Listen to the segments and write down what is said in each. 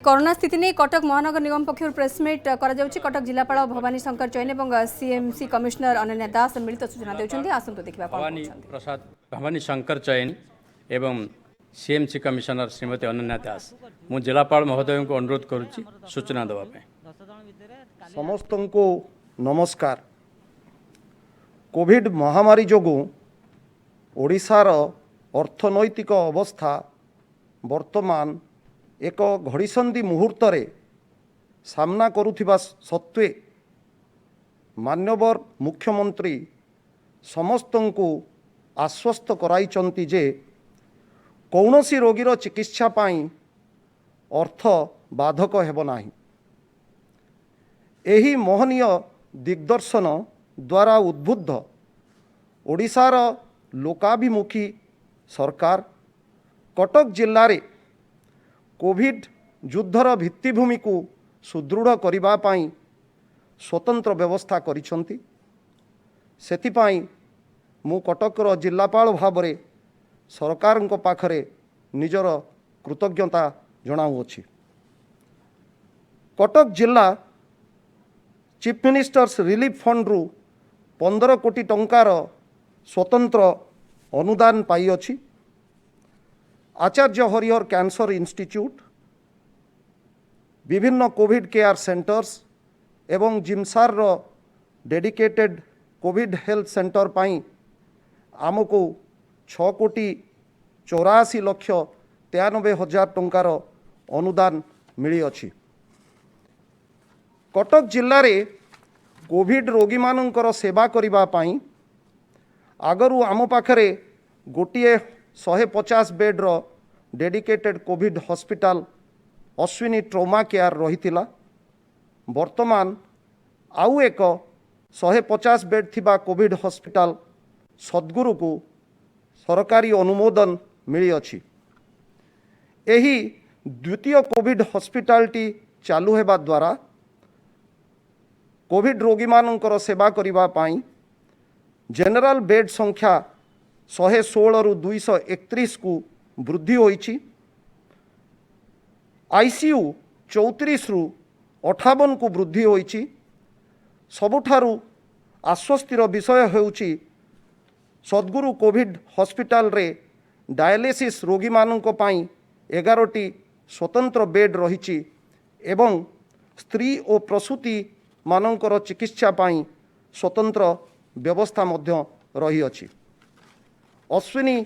Corona स्थिति नहीं कटक महानगर निगम पक्षर प्रेसमिट कटक जिलापाल भवानी शंकर चैन और सीएमसी कमिशनर अनन्या दास मिलित सूचना देउछन्ती आसंतु देखिबा भवानी शंकर चैन एवं सीएमसी कमिशनर श्रीमती अनन्या दास मु जिलापाल महोदय को अनुरोध करुच्ची सूचना देवाई। समस्त को नमस्कार। कोविड महामारी जोगु ओडिशार अर्थनैतिक अवस्था वर्तमान एक घड़ीसंधि मुहूर्त सामना करुथिबा सत्वे मान्यवर मुख्यमंत्री समस्त को आश्वस्त कराइचंती जे कौनसी रोगीर चिकित्सा पाई अर्थ बाधक हेब नाही। एही मोहनीय दिग्दर्शन द्वारा उद्बुद्ध ओडिशार लोकाभिमुखी सरकार कटक जिल्ला रे कोविड युद्धर भित्तिभूमि को सुदृढ़ करिबा पाई स्वतंत्र व्यवस्था करिसंती। सेथिपाई मु कटकर जिलापाल भाव में सरकार पाखरे निजर कृतज्ञता जनाऊँगी। कटक जिला चीफ मिनिस्टर्स रिलीफ फंड रु 15 कोटी टंकार स्वतंत्र अनुदान पाई अछि। आचार्य हरिहर कैंसर इंस्टीट्यूट विभिन्न कोविड केयर सेंटर्स एवं जिम्सार डेडिकेटेड कोविड हेल्थ सेंटर पाई आमको 6 कोटी 84 लक्ष 93,000 टंकार अनुदान मिली अछि। कटक जिल्ला रे कोविड रोगी मानकर सेवा करिबा पाई आगरू आम पाखरे गोटिए 150 बेड रो dedicated covid hospital Ashwini trauma care रहितिला। वर्तमान आउ एक 150 बेड थिबा कोविड हॉस्पिटल सद्गुरु को सरकारी अनुमोदन मिली अछि। एही द्वितीय कोविड हॉस्पिटलटी चालू हेबा द्वारा कोविड रोगी मानकर सेवा करिबा पाई जनरल बेड संख्या 116 रु 231 को वृद्धि होईछि। आईसीयू 34 रु 58 को वृद्धि होईछि। सबुठारु आश्वस्तिर विषय हेउछि सद्गुरु कोविड हॉस्पिटल रे डायलिसिस रोगी मानक पाई 11टी स्वतंत्र बेड रहिछि एवं स्त्री और प्रसूति मानकर चिकित्सा पाई स्वतंत्र व्यवस्था मध्य रही अछि। अश्विनी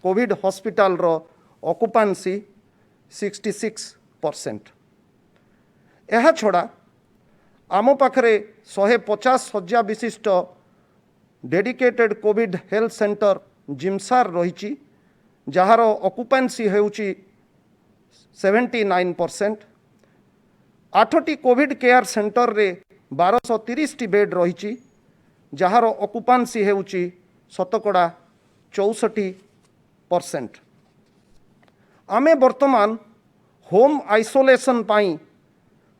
कोविड हॉस्पिटल रो ऑक्युपेंसी 66%। यह छड़ा आम पाखरे 150 शଯ୍ୟା विशिष्ट डेडिकेटेड कोविड हेल्थ सेंटर जिम्सार रही जार ऑक्युपेंसी हेउची 79%। 8टी कोविड केयर सेंटर रे 1230 बेड रही जार ऑक्युपेंसी हेउची 64%। आमे वर्तमान होम आइसोलेशन पाई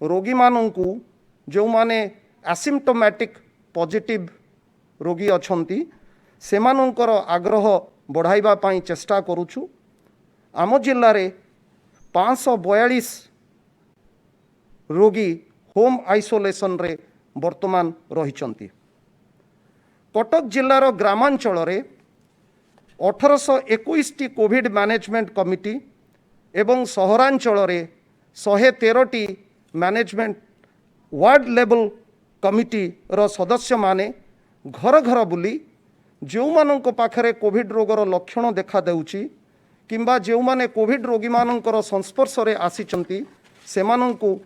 रोगी मानू जो माने एसिम्प्टोमेटिक पॉजिटिव रोगी अछंती सेमानंकर आग्रह बढ़ाइबा पाई चेष्टा करूछु। आम जिल्ला रे 542 रोगी होम आइसोलेशन रे वर्तमान रहिचंती। कटक जिल्लार ग्रामांचल रे 1821 टी कोविड मैनेजमेंट कमिटी एवं सहरांचल रे 113 टी मैनेजमेंट वार्ड लेवल कमिटी रो सदस्य माने घर घर बुली जो मानक पाखरे कोविड रोगर लक्षण देखा देउची किंबा जो माने कोविड रोगी मानकर संस्पर्श रे आसीचंती सेमानंकु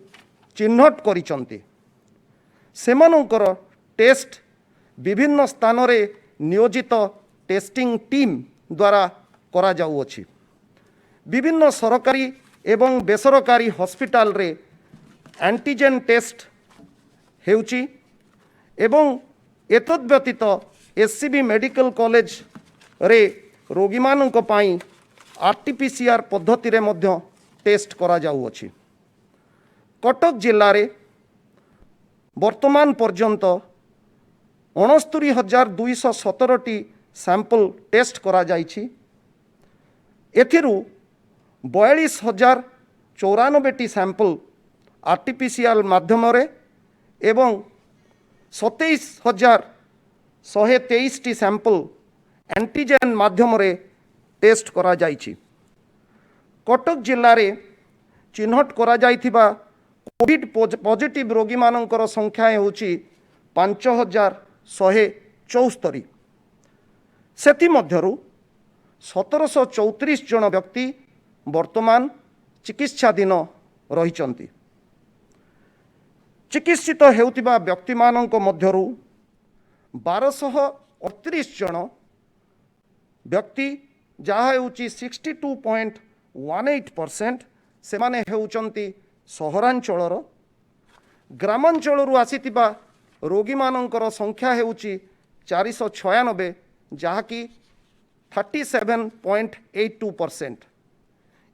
चिन्हट करिचंती। सेमानंकर टेस्ट विभिन्न स्थान रे नियोजित टेस्टिंग टीम द्वारा करा जाउअछि। विभिन्न सरकारी एवं बेसरकारी हॉस्पिटल रे एंटीजेन टेस्ट हेउची एवं एतद व्यतीत एससीबी मेडिकल कॉलेज रे रोगी मानक पाई आरटीपीसीआर पद्धति रे मध्य टेस्ट करा जाउअछि। कटक जिल्ला रे वर्तमान पर्यंत 69,217 सैंपल टेस्ट करा जाइछि। एथिरु 42,000 चौरानबेटी सैंपल आर्टिफिशियल माध्यम एवं 27,123 सैंपल एंटीजेन माध्यम टेस्ट करा जाइछि। कटक जिले में चिन्हट करा जाइथिबा कोविड पॉजिटिव रोगी मानकर संख्या होची 5,174। सेथि मध्यरु 1,734 जन व्यक्ति वर्तमान चिकित्साधीन रहिचंती। चिकित्सित हेउतिबा व्यक्ति मानक मध्यरु 1,238 जन व्यक्ति जहाँ होची 62.18% से माने हेउचंती सहरांचलर। ग्रामांचलरू आसीतिबा रोगी मानकर संख्या हेउची 496 जहाँकि 37.82%।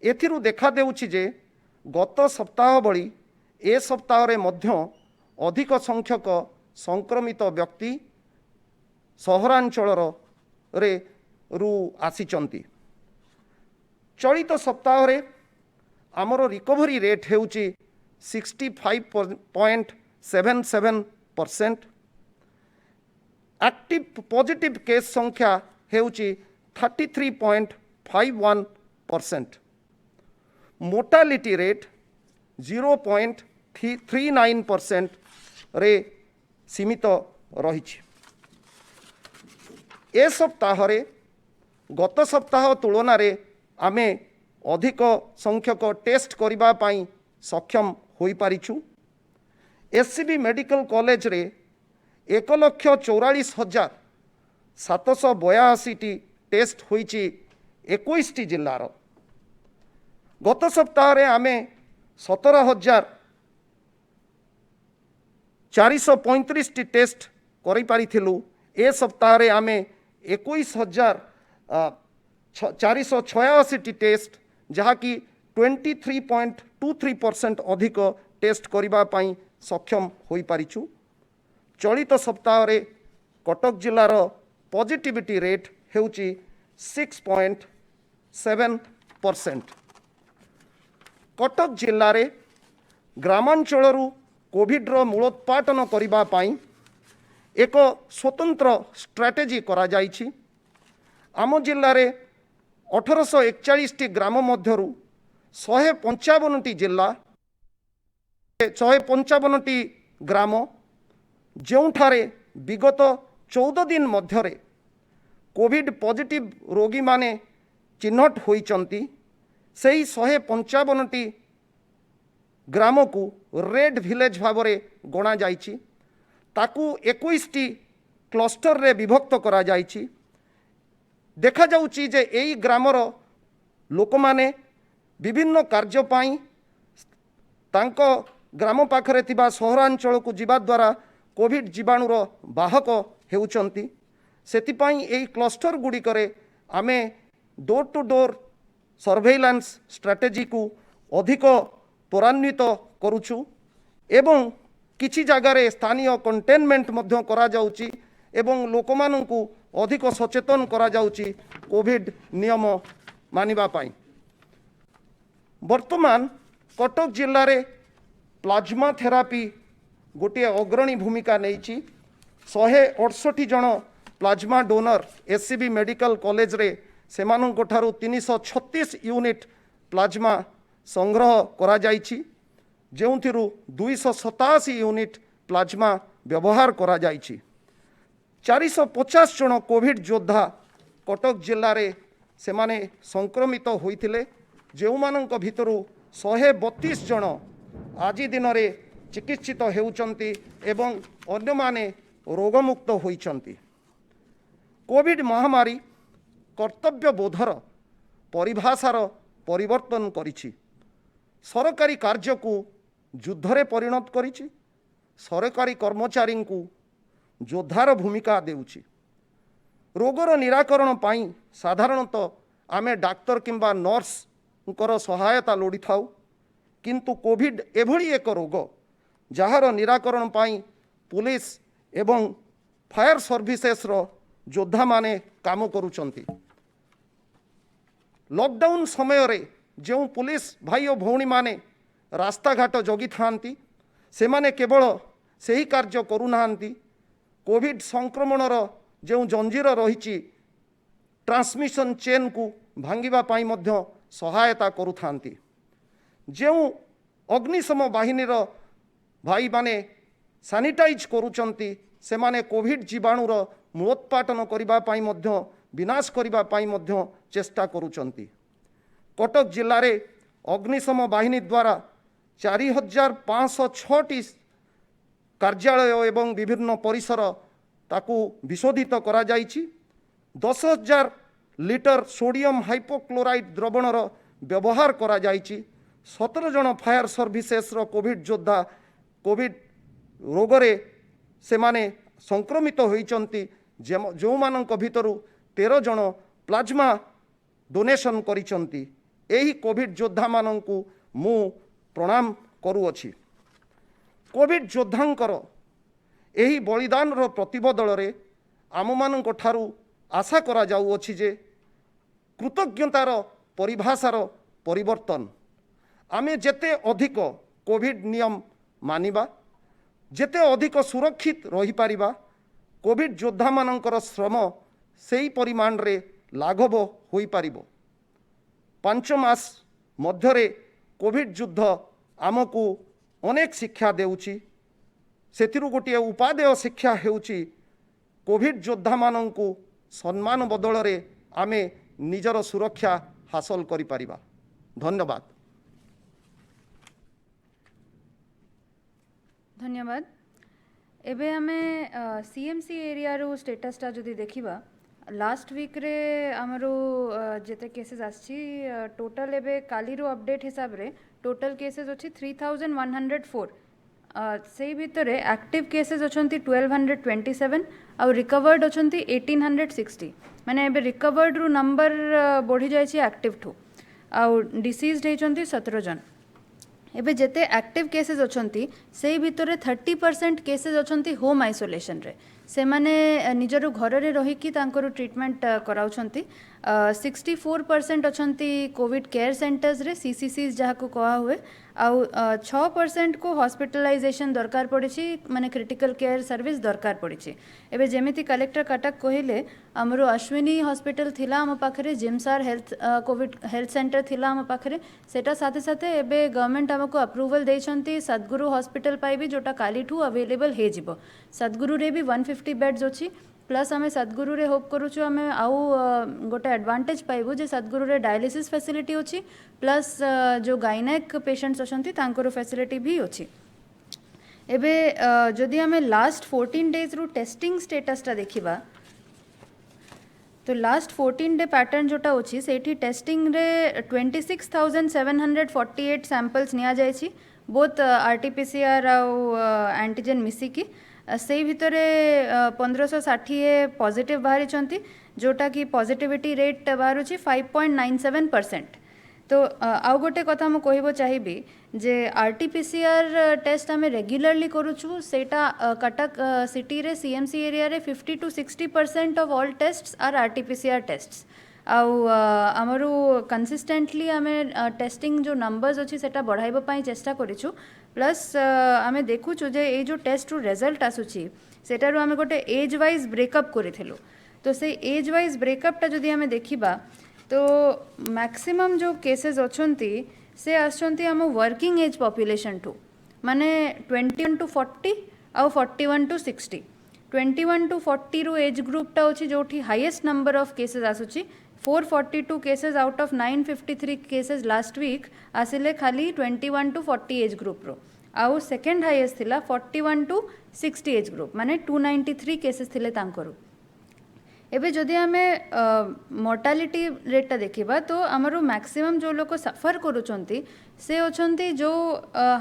एथिरु देखा देउछि जे गत सप्ताह बळी ए सप्ताह रे मध्य अधिक संख्यक संक्रमित व्यक्ति सहरांचलर रे रु आसीचंती। चलित सप्ताह रे आमर रिकवरी रेट हेउची 65.77%। एक्टिव पॉजिटिव केस संख्या हेउची 33.51%। मोर्टालिटी रेट 0.39% रे सीमित रही। ए सप्ताह रे गत सप्ताह तुलन रे आमे अधिक संख्यक टेस्ट करबा पाई सक्षम होई पारिछु। एससीबी मेडिकल कॉलेज रे 1,44,782 टेस्ट होईची 21 जिल्लार। गत सप्ताह रे आमे 17,435 टेस्ट करि पारिथिलु। ए सप्ताह रे आमे 21,486 टेस्ट जहाँकि 23.23% अधिक टेस्ट करबा पाई सक्षम होई पारिछु। चलित सप्ताह रे कटक जिलार पॉजिटिविटी रेट हेउची 6.7%। कटक जिले में ग्रामांचलरू कोविड मूलोत्पाटन करबा पाई एक स्वतंत्र स्ट्रैटेजी करा जाइछि। आम जिले में 1841 ग्राम मध्यरु 155 जिला 155 ग्राम जोठारे विगत 14 दिन मध्यरे कोविड पॉजिटिव रोगी माने चिन्हट होइचंती। सेही 155 ग्राम को रेड विलेज भाव में गणा जाइछि। ताकू 21 क्लस्टर रे विभक्त करा जाइछि। देखा जाउछि जे एई ग्रामर लोक माने विभिन्न कार्य पाई तांको ग्राम पाखरे थिबा सहरांचल को जिबा द्वारा कोविड जीवाणुर बाहक हेउचंती। सेतिपाई एई क्लस्टर गुड़िकरे आमे door to door surveillance strategy को अधिक त्वरान्वित करुछु एवं किछि जगार स्थानीय कंटेनमेंट मध्य करा जाउची एवं लोकमानंकु अधिक सचेतन करा जाउची कोविड नियम मानिबा पाई। वर्तमान कटक जिल्ला रे प्लाज्मा थेरापी गोटे अग्रणी भूमिका नेइची। 168 जन plasma donor SCB medical college रे सेमानंको ठारू 336 यूनिट प्लाज्मा संग्रह करा जाइछि। जेउथिरु 287 यूनिट प्लाज्मा व्यवहार करा जाइछि। 450 जन कोविड योद्धा कटक जिल्ला रे सेमाने संक्रमित होइथिले। जेउमानंक भितरु 132 जन आज दिन रे चिकित्सित हेउचंती एवं अन्य माने रोगमुक्त होइचंती। कोविड महामारी कर्तव्य बोधर परिभाषार परिवर्तन करिछि। सरकारी कार्य को युद्धरे परिणत करिछि। सरकारी कर्मचारी को योद्धार भूमिका देउछि। रोगर निराकरण पाई साधारणतः आमे डाक्तर किंबा नर्स सहायता लोड़ी थाउ। किंतु कोविड एभली एक रोग जार निराकरण पाई पुलिस एवं फायर सर्विसेस योद्धा माने काम करुचंती। लॉकडाउन समय रे जो पुलिस भाई और भौणी माने रास्ता घाट जगी थांती से माने केवल सही कार्य करूनाहांती कोविड संक्रमणर जो जंजीर रही ट्रांसमिशन चेन को भांगिबा पाई मध्य सहायता करुथांती जो अग्निशम बाहिनीर भाई माने सानिटाइज करुचंती से माने कोविड जीवाणुर मूलोत्पाटन करबा पाई मध्य विनाश करबा पाई मध्य चेष्टा करुचंती। कटक जिल्ला रे अग्निशम बाहिनी द्वारा 4506टी कार्यालय एवं विभिन्न परिसर ताकू विशोधित करा जाइछि। 10,000 लिटर सोडियम हाइपोक्लोराइड द्रवणर व्यवहार करा जाइछि। 17 जन फायर सर्विसेस रो कोविड योद्धा कोविड रोगरे से माने संक्रमित होइचंती जो मानक भितरु 13 जन प्लाज्मा डोनेशन करिचंती। एही कोविड योद्धा मानंकु मु प्रणाम करूअछि। कोविड योद्धांकर एही बलिदान रो प्रतिबदल रे आम मानक ठारू आशा करा जाउअछि जे कृतज्ञतार परिभाषार परिवर्तन आमे जेते अधिक कोविड नियम मानिबा जेते अधिक सुरक्षित रही पारिबा कोविड योद्धा मानकर श्रम सेही परिमाण रे लाघव होई पारिबो। 5 मास मध्यरे कोविड युद्ध आमको अनेक शिक्षा देउछि। सेथिरु गोटे उपादेय शिक्षा हेउछि कोविड योद्धा मानंकु सम्मान बदल रे आमे निजर सुरक्षा हासिल करि पारिबा। धन्यवाद। धन्यवाद। एबे आमे सीएमसी एरिया रो स्टेटस टा जदि देखिबा लास्ट वीक रे हमरो जेते केसेस आछि टोटल एबे काली रो अपडेट हिसाब रे टोटल केसेस अछि 3104 से भितर एक्टिव केसेस अछंती 1227 और रिकवर्ड अछंती 1860 माने एबे रिकवर्ड रो नंबर बढ़ी जाय छी एक्टिव ठू और डिसीज्ड हेचंती 17 जन। एबे जेते एक्टिव केसेस अछंती से भितर 30% केसेस अछंती होम आइसोलेशन रे से माने निजर घर रे रही कि तांकर ट्रीटमेंट कराउछंती। 64% अछंती कोविड केयर सेंटर्स रे सीसीसीज जहाँ को कहा हुए आउ 6% को हॉस्पिटलाइजेशन दरकार पड़ी माने क्रिटिकल केयर सर्विस दरकार पड़ी। एबे जेमिति कलेक्टर कटक कहले हमरो अश्विनी हॉस्पिटल थिला हम पाखरे जिमसार हेल्थ कोविड हेल्थ सेंटर थिला हम पाखरे सेटा साथे साथे एबे गवर्नमेंट हमको अप्रूवल देछंती सद्गुरु हॉस्पिटल पाई भी जोटा काली ठू अवेलेबल हे जिवो। सद्गुरु रे भी 150 बेड्स अछि प्लस आम सद्गुरु रे होप करूँ आम आउ गोटे एडवांटेज पाइबू जे सद्गुरु रे डायलिसिस फैसिलिटी अछि प्लस जो गाइनेक पेशेंट्स अछंती तांकर फैसिलिटी भी अछि। एबे जदि आम लास्ट 14 डेज रु टेस्टिंग स्टेटस टा देखिबा तो लास्ट 14 डे पैटर्न जोटा अछि सेठी टेस्टिंग रे 26,748 सैंपल्स निया जायछि बोथ आरटीपीसीआर आउ एंटीजन मिसिकी से भितर 1560 पॉजिटिव बाहरी जोटा कि पॉजिटिविटी रेट बाहर 5.97%। तो आउ गोटे कथा मु कहबो चाहिबी जे आरटीपीसीआर टेस्ट आमे रेगुलरली करूछु सेटा कटक सिटी रे सीएमसी एरिया रे 50 to 60% of all tests are RTPCR tests आउ आमरू कंसिस्टेंटली आमे टेस्टिंग जो नंबर्स अच्छी सेटा बढ़ाइबा पई चेष्टा करिछु प्लस आमे देखुछु जे ए जो टेस्ट रू रिजल्ट आसुची सेटारू आमे गोटे एज वाइज ब्रेकअप करिथिलु। तो से एज वाइज ब्रेकअप टा जदि आमे देखिबा तो मैक्सिमम जो केसेस अछंती से आछंती आम वर्किंग एज पॉपुलेशन टू माने 21 to 40 आउ 41 to 60। 21 to 40 रू एज ग्रुप टा अछि जोठी हाईएस्ट नंबर ऑफ केसेस आसुची 442 cases out of 953 cases last week आसिले खाली 21 to 40 एज ग्रुप रो आउ सेकेंड हाईएस्ट थिला 41 to 60 एज ग्रुप माने 293 केसेस थिले तांकरू। एबे जदि आमे मोर्टालिटी रेटा देखिबा तो आमरो मैक्सिमम जो लोग सफर करूचंती से अछंती जो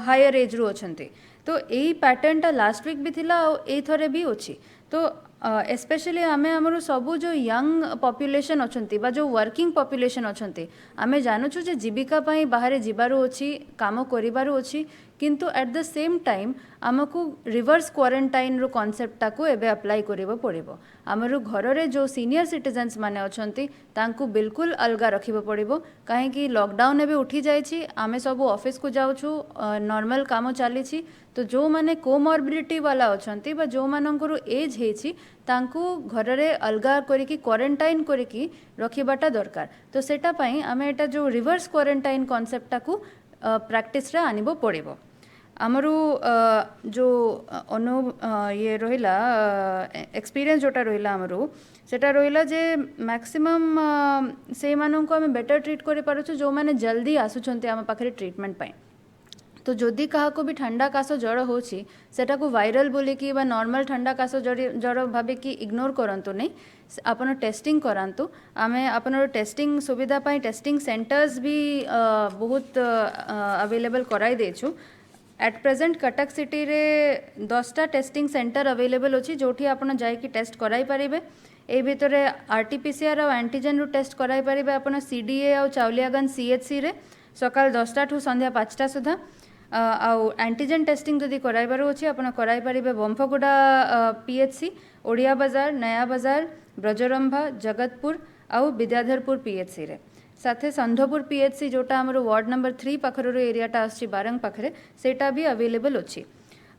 हायर एज रू अछंती। तो एई पैटर्न टा लास्ट वीक भी थिला और एई थरे भी अछि। तो एस्पेशली आमे आमर सबू जो यंग पॉपुलेशन अछंती बा जो वर्किंग पॉपुलेशन अछंती आमे जानूछु जे जीविका पई बाहर जिबारो अछि काम करिबारो अछि किंतु एट द सेम टाइम आमको रिवर्स क्वारंटाइन रो कॉन्सेप्ट टाको एबे अप्लाई करिबो पड़िबो आमर घर रे जो सीनियर सिटीजन्स माने अछंती तांको बिल्कुल अलगा रखिबो पड़िबो काहे कि लॉकडाउन एबे उठी जाय छी आमे सब ऑफिस को जाउछु नॉर्मल काम चली छी तो जो माने कोमॉर्बिडिटी वाला अछंती बा जो मानकर एज हेछि तांको घर रे अलगा करिकी क्वारंटाइन करिकी रखिबाटा दरकार तो सेटा पई आमे एटा जो रिवर्स क्वारंटाइन कॉन्सेप्ट टाको प्रैक्टिस रे आनिबो पड़िबो आमरू जो अनु ये रहिला एक्सपीरियंस जोटा रहिला आमरू सेटा रहिला जे मैक्सिमम से माननको आमे बेटर ट्रीट करि पारुछु जो माने जल्दी आसुछंती आम पाखरे ट्रीटमेंट पई तो जदि क्या भी ठंडा काश जड़ होची सेटा को वायरल बोली कि बा नॉर्मल ठंडा काश जड़ भावे कि इग्नोर करंतु नहीं आपन टेस्टिंग करांतु आमे आपन टेस्टिंग सुविधा पाई टेस्टिंग सेंटर्स भी बहुत अवेलेबल कराई देछु एट प्रेजेंट कटक सिटी रे 10टा टेस्टिंग सेंटर अवेलेबल अछि जोठी आपन जाय कि टेस्ट कराई परिबे ए भितरे आरटीपीसीआर और एंटीजन रो टेस्ट कराई परिबे आपन सीडीए और चावलियागंज सीएचसी रे सकाल 10टा ठू संध्या 5टा सुधा आउ एंटीजन टेस्टिंग जदि कराइबार अछि आपन कराई परिबे बम्फगुड़ा पीएचसी ओडिया बाजार नया बाजार ब्रजरंभा जगतपुर आउ विद्याधरपुर पीएचसी रे साथे संधपुर पीएचसी जोटा हमर वार्ड नंबर 3 पाखर रो एरियाटा आछि बारंग पाखरे सेटा भी अवेलेबल अछि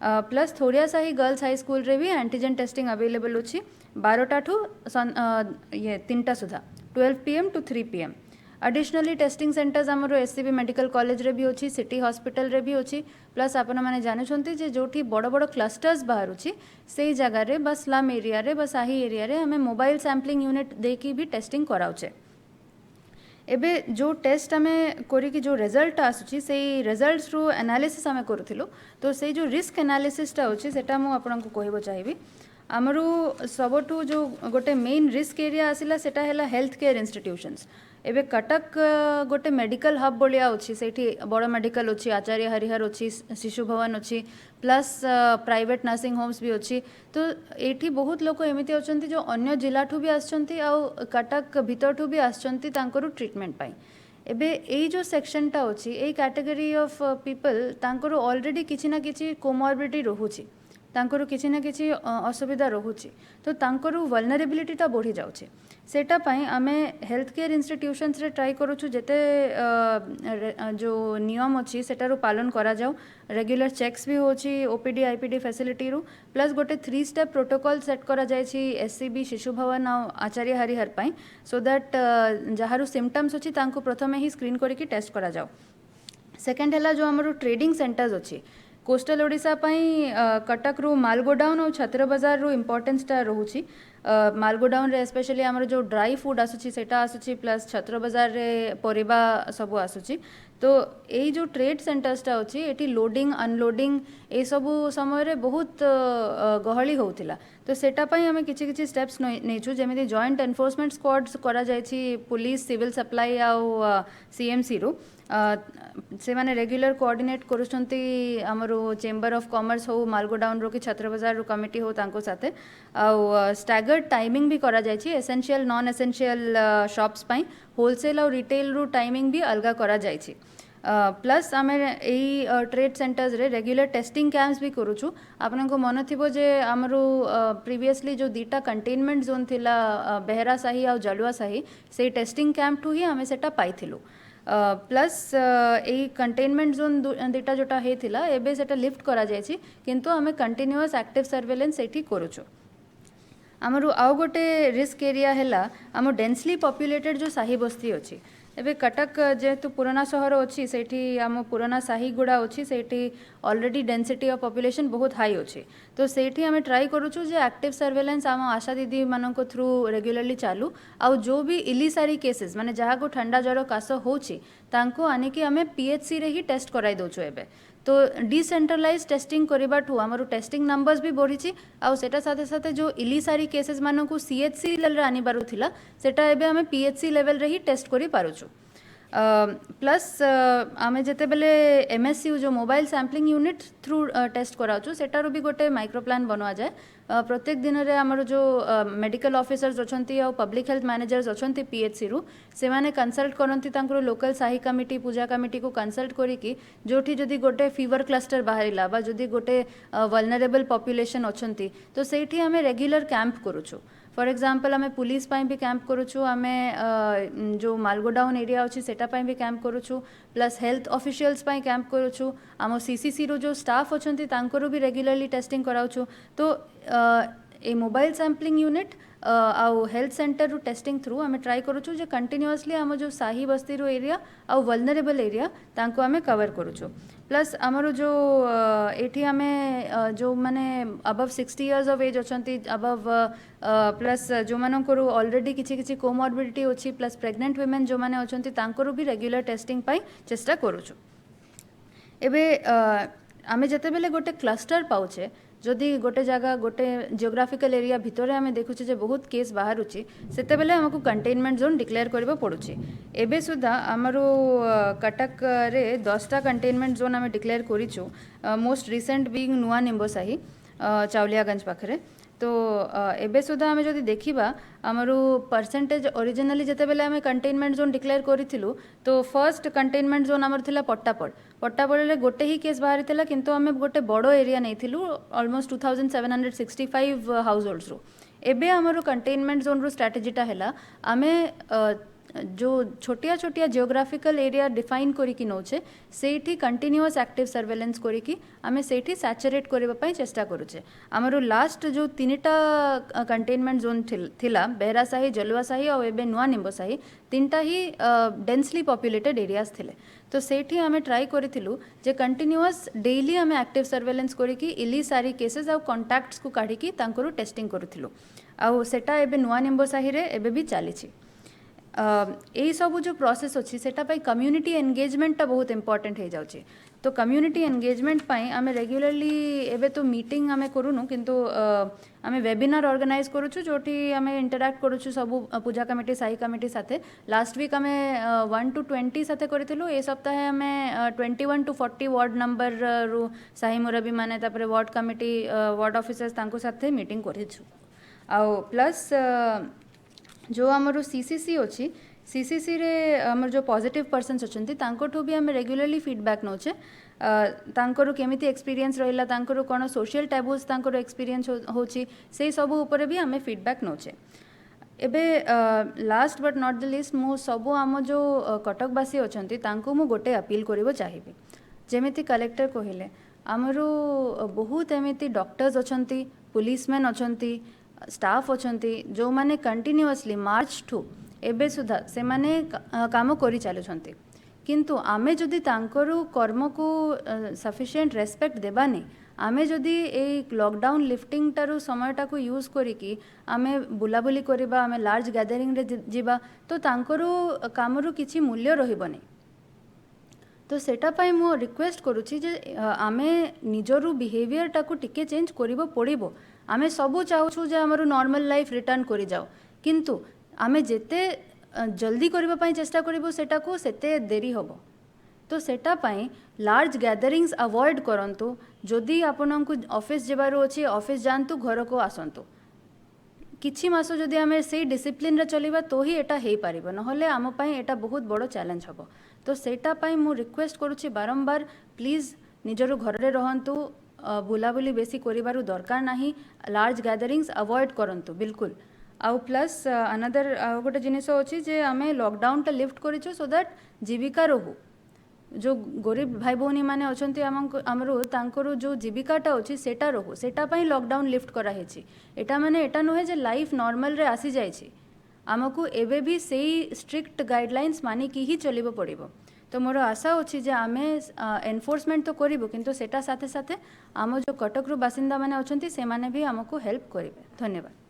प्लस थोड़िया साही गर्ल्स हाई स्कूल रे भी एंटीजन टेस्टिंग अवेलेबल अछि 12टा ठू ये 3टा सुधा 12 PM to 3 PM additionally testing centres आमर एससीबी मेडिकल कॉलेज रे भी अच्छी सिटी हॉस्पिटल रे भी अच्छी प्लस आपण मैंने जानते जे जोठी बड़ बड़ क्लस्टर्स बाहर से जगह रे बस स्लम एरिया रे बस साही एरिया रे हमें मोबाइल सैम्पलिंग यूनिट देकी भी टेस्टिंग कराउचे एबे जो टेस्ट आमे करिकी जो रिजल्ट आसुची से रिजल्ट्स रो एनालिसिस आमे करूथिलो तो से जो रिस्क एनालिसिस टा होची सेटा मु आपनको कहबो चाहिबी आमरो सबठू जो गोटे मेन रिस्क एरिया आसिला सेटा हैला हेल्थ केयर इंस्टीट्यूशंस एबे कटक गोटे मेडिकल हब बलिया अछि सेठी बड़ मेडिकल अछि आचार्य हरिहर अछि शिशु भवन अछि प्लस प्राइवेट नर्सिंग होम्स भी अछि तो एठी बहुत लोक एमिति अछंती जो अन्य जिला ठू भी आछंती आ कटक भीतर ठू भी आछंती तांकरो ट्रीटमेंट पाई एबे एई जो सेक्शन टा अछि एई कैटेगरी ऑफ पीपल तांकरो ऑलरेडी किछि ना किछि कोमॉर्बिडिटी रहुछि तांकरो किछि ना किछि असुविधा रहुछि तो तांकरो वल्नरेबिलिटी टा बढ़ी जाउछि सेटा पाई आमे हेल्थ केयर इंस्टीट्यूशंस रे ट्राई करूछु जेते जो नियम अछि सेटारो पालन करा जाऊ रेगुलर चेक्स भी होछि ओपीडी आईपीडी फैसिलिटी रू प्लस गोटे 3 स्टेप प्रोटोकॉल सेट करा जाय छी एससीबी शिशु भवन आ आचार्य हरिहर पाई सो दैट जहारो सिम्पटम्स अछि तांको प्रथमे ही स्क्रीन करके टेस्ट करा जाऊ सेकंड हैला जो हमरो ट्रेडिंग सेंटर्स अछि कोस्टल ओडिशा पाई कटक रू मालगोडाउन और छत्र बाजार रू इम्पोर्टेंस टा रहुछि मालगोडाउन रे स्पेशली हमर जो ड्राई फूड आसुछि सेटा आसुछि प्लस छत्र बाजार रे परिबा सब आसुछि तो एई जो ट्रेड सेंटर्स टा अछि एटी लोडिंग अनलोडिंग ए सब समय रे बहुत गहली होउथिला तो सेटा पाई हमें किछि किछि स्टेप्स नेछु जेमिति जॉइंट एनफोर्समेंट स्क्वाड्स करा जाय छी पुलिस सिविल सप्लाई आ सीएमसी रू से माने रेगुलर कोऑर्डिनेट करूछंती हमरो चेंबर ऑफ कॉमर्स हो मालगोडाउन रो कि छत्र बाजार रो कमिटी हो तांको साथे आ स्टैगर्ड टाइमिंग भी करा जाय छी एसेंशियल नॉन एसेंशियल शॉप्स पाई होलसेल और रिटेल रो टाइमिंग भी अलगा करा जाय छी प्लस आमे एई ट्रेड सेंटर्स रे रेगुलर टेस्टिंग कैंप्स भी करूछु आपनको मन थिबो जे हमरो प्रीवियसली जो दीटा कंटेनमेंट जोन थिला बेहरा साही और जलुआ साही से टेस्टिंग कैंप ठू ही हमें सेटा पाइथिलु प्लस एई कंटेनमेंट जोन दीटा जोटा हेथिला एबे सेटा लिफ्ट करा जाय छी किंतु हमें कंटिन्यूअस एक्टिव सर्वेलेंस एठी करूछु हमरो आउ गोटे रिस्क एरिया हैला हम डेंसली पॉपुलेटेड जो साही बस्ती अछि एबे कटक जेहेतु पुराना शहर अछि सेठी हम पुराना साही गुड़ा अछि सेठी ऑलरेडी डेंसिटी ऑफ पॉपुलेशन बहुत हाई अछि तो सेठी हमें ट्राई करूछु जे एक्टिव सर्वेलेंस हम आशा दीदी मानको थ्रू रेगुलरली चालू आ जो भी इलिसारी केसेस माने जहा को ठंडा जर काश होछि तांको आने कि हमें पीएचसी रे ही टेस्ट कराई दोछु एबे तो डिसेंट्रलाइज टेस्टिंग करबा ठू हमर टेस्टिंग नंबर्स भी बढ़ी आ सेटा साथे साथे जो इलिसारी केसेस मानकु सीएचसी लेवल रे आनी बारु थिला सेटा एबे हमें पीएचसी लेवल रे ही टेस्ट करि पारुछु प्लस आमे जेते बेले एमएसयू जो mobile sampling unit through test कराचु सेटारो भी गोटे माइक्रो प्लान बनवा जाए प्रत्येक दिन रे हमर जो मेडिकल ऑफिसर्स अछंती आ पब्लिक हेल्थ मैनेजर्स अछंती पीएचसी रु से माने कंसल्ट करंती तांकर लोकल साही कमिटी पूजा कमिटी को कंसल्ट करिकी जोठी जदी गोटे फीवर क्लस्टर बाहरिला बा जदी गोटे वल्नरेबल पॉपुलेशन अछंती तो सेठी हमें रेगुलर कैंप करूछु फॉर एग्जांपल आम पुलिस भी कैंप करूछु आम जो मालगोडाउन एरिया अच्छी सेटा भी कैंप करूछु प्लस हेल्थ ऑफिशियल्स कैंप करूछु आम सीसीसी रो जो स्टाफ अच्छी तांकरो भी रेगुलरली टेस्टिंग कराउछु तो ए मोबाइल सैम्पलिंग यूनिट आउ हेल्थ सेंटर रू टेस्टिंग थ्रू आम ट्राई करूछु जे कंटिन्यूअसली आम जो साही बस्ती रो एरिया आउ वल्नरेबल एरिया तांको आम कवर करूछु प्लस आमर जो एठी आमे जो माने अबव 60 इयर्स ऑफ एज अछंती अबव प्लस जो मानकर ऑलरेडी किछि किछि कोमॉर्बिडिटी अछि प्लस प्रेग्नेंट वुमेन जो माने अछंती तांकर भी रेगुलर टेस्टिंग पाई चेष्टा करूछु एबे आमे जते बेले गोटे क्लस्टर पाउछे जदि गोटे जगह गोटे जियोग्राफिकल एरिया भितर आम देखुचे जे बहुत केस बाहर सेते बेले हमको कंटेनमेंट जोन डिक्लेयर करबा पड़ुची एबे सुधा आमरो कटक रे 10टा कंटेनमेंट जोन आम डिक्लेयर करिछु मोस्ट रिसेंट बीइंग नुआ निंबोसाही चावलियागंज पाखरे तो एबे सुधा आम जदि देखिबा आमरो परसेंटेज ओरिजिनली जते बेले आम कंटेनमेंट जोन डिक्लेयर करिथिलु तो फर्स्ट कंटेनमेंट जोन आमर थिला पट्टापड़ रे गोटे ही केस बाहरी थिला किंतु आम गोटे बड़ो एरिया नैथिलु ऑलमोस्ट 2765 हाउस होल्ड्स रो एबे आमरो कंटेनमेंट जोन रो स्ट्रेटजीटा हैला आमे जो छोटिया छोटिया जियोग्राफिकल एरिया डिफाइन करिकी नौचे सेठी कंटिन्यूअस एक्टिव सर्वेलेंस करिकी आमे सेठी सैचुरेट करबा पई चेष्टा करूचे हमरो लास्ट जो तीनटा कंटेनमेंट जोन थिला बेहरासाही जलुआसाही और एबे नुआ निंबोसाही तीनटा ही डेंसली पॉपुलेटेड एरियाज थिले तो सेठी आमे ट्राई करिथिलु जे कंटिन्यूअस डेली आमे एक्टिव सर्वेलेंस करिकी इली सारी केसेस आ कांटेक्ट्स को काढिकी तांकरो टेस्टिंग करिथिलु आ सेटा एबे नुआ निंबोसाही रे एबे भी चलीछि यही सब जो प्रोसेस अच्छी सेटा पाई कम्युनिटी एंगेजमेंट बहुत इंपॉर्टेंट हो जाउची तो कम्युनिटी एंगेजमेंट पाई आमे रेगुलरली एबे तो मीटिंग आमे करूनु किंतु आमे वेबिनार ऑर्गेनाइज करूछु जोठी आमे इंटरैक्ट करूछु सब पूजा कमिटी साही कमिटी साथे लास्ट वीक आमे 1 to 20 साथे करिथिलु ए सप्ताह आमे 21 to 40 वार्ड नंबर रु साही मुरबी माने तापरे वार्ड कमिटी वार्ड ऑफिसर्स तांको साथे मीटिंग करिछु आ प्लस जो आमर सीसीसी अच्छी सीसीसी रे आमर जो पॉजिटिव पर्सन्स अच्छी तांकोठू भी आम रेगुलरली फीडबैक नौचे तांकर केमिति एक्सपीरियंस रहिला तांकर कोन सोशल टैबूज तांकर एक्सपीरियंस होची से सब ऊपर भी आम फीडबैक नौचे एबे last but not the list मु सब आम जो कटकवासी अच्छी तांको मु गोटे अपील करिवो चाहिबी जेमिति कलेक्टर कहिले आमर बहुत एमिति डॉक्टर्स अच्छी पुलिसमैन अच्छी स्टाफ अच्छी जो माने कंटिन्यूअसली मार्च ठू एबे सुधा से माने काम करी चलुछंती किंतु आमे जदि तांकरू कर्म को सफिशिएंट रेस्पेक्ट देबानी आमे जदि ए लॉकडाउन लिफ्टिंग टारू समयटा को यूज करिकी आमे बुलाबुली करिबा आमे लार्ज गैदरिंग रे जिबा तो तांकरू कामरू किछि मूल्य रहिबनी तो सेटा पाई मु रिक्वेस्ट करूची जे आमे निजरू बिहेवियर टाको टिके चेंज करिबो पड़िबो आमे सबु चाहूछु जे हमरो नॉर्मल लाइफ रिटर्न करि जाओ किंतु आमे जेते जल्दी करिबा पाई चेष्टा करिबो सेटा को सेते देरी होबो तो सेटा पाई लार्ज गैदरिंग्स अवॉइड करंतु जदि आपनकु ऑफिस जेबारो अछि ऑफिस जानतु घर को आसंतु किछि मास जदि आमे सेही डिसिप्लिन रे चलिबा तो ही एटा हेई पारिबो नहले आम पाई एटा बहुत बड़ो चैलेंज हबो तो सेटा पाई मु रिक्वेस्ट करूछि बारंबार प्लीज निजरो घर रे रहंतु बुलाबुली बेसी करिबारु दरकार नाही लार्ज गैदरिंग्स अवॉइड करंतु बिल्कुल आउ प्लस अनदर गोटे जिनिस अछि जे आमे लॉकडाउन टा लिफ्ट करिछु सो दैट जीविका रहू जो गरीब भाई भौनी माने अछंती हमरो तांकर जो जीविकाटा अछि सेटा रहू सेटा पई लॉकडाउन लिफ्ट करा हेछि एटा माने एटा नहे जे लाइफ नॉर्मल रे आसी जाय छि हमकु एबे भी सेही स्ट्रिक्ट गाइडलाइंस मानि की ही चलिबो पड़िबो तो मोर आशा अछि जे आमे एनफोर्समेंट तो करिबो किंतु सेटा साथे साथे आम जो कटक रु बासिंदा माने अछंती से माने भी हमकु हेल्प करिवे धन्यवाद।